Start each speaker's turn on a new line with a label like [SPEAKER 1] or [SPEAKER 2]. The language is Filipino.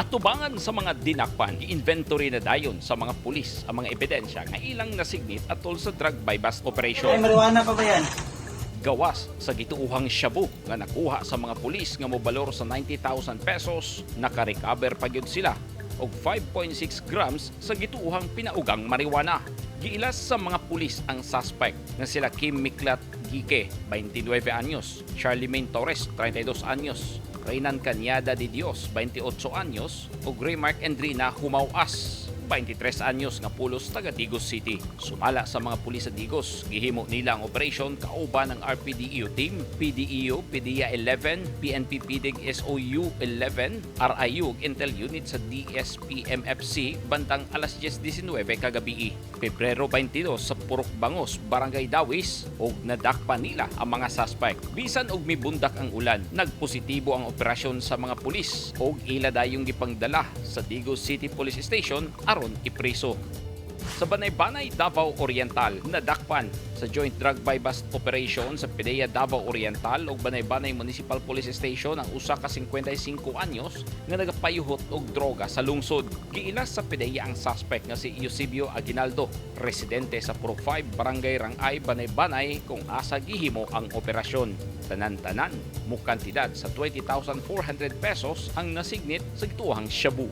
[SPEAKER 1] Atubangan sa mga dinakpan, i-inventory na dayon sa mga pulis ang mga ebidensya nga ilang nasignit atol sa drug buy-bust operation.
[SPEAKER 2] Ay, marijuana pa ba yan?
[SPEAKER 1] Gawas sa gituuhang shabu nga nakuha sa mga pulis nga mobalor sa 90,000 pesos, nakarecover pa gyud sila og 5.6 grams sa gituuhang pinaugang marijuana. Giilas sa mga pulis ang suspect nga sila Kim Miklat Gike, 29 anyos, Charlemagne Torres, 32 anyos, Reynan Cañada de Dios, 28 anyos, ug Raymark Endrina Humauas, 23 anyos nga pulos taga Digos City. Sumala sa mga pulis sa Digos, gihimo nila ang operasyon kauban ng RPDEO team, PDEO, PDEA 11, PNP PDIG SOU 11, RIU Intel Unit sa DSP-MFC bantang alas 10:19 kagabi. Pebrero 22 sa Purok Bangos, Barangay Dawis, og nadakpa nila ang mga suspect. Bisan og mibundak ang ulan, nagpositibo ang operasyon sa mga pulis og ila dayong gipangdala sa Digos City Police Station aron ipriso. Sa Banay-Banay, Davao Oriental, nadakpan sa Joint Drug Buy-Bust Operation sa PDEA Davao Oriental ug Banay-Banay Municipal Police Station ang usa ka 55 anyos nga nagapayuhot og droga sa lungsod. Giilas sa PDEA ang suspect nga si Eusebio Aguinaldo, residente sa Pro 5 Barangay Rangay, Banay-Banay kung asa gihimo ang operasyon. Tanan-tanan, mukantidad sa 20,400 pesos ang nasignit sa gituhang shabu.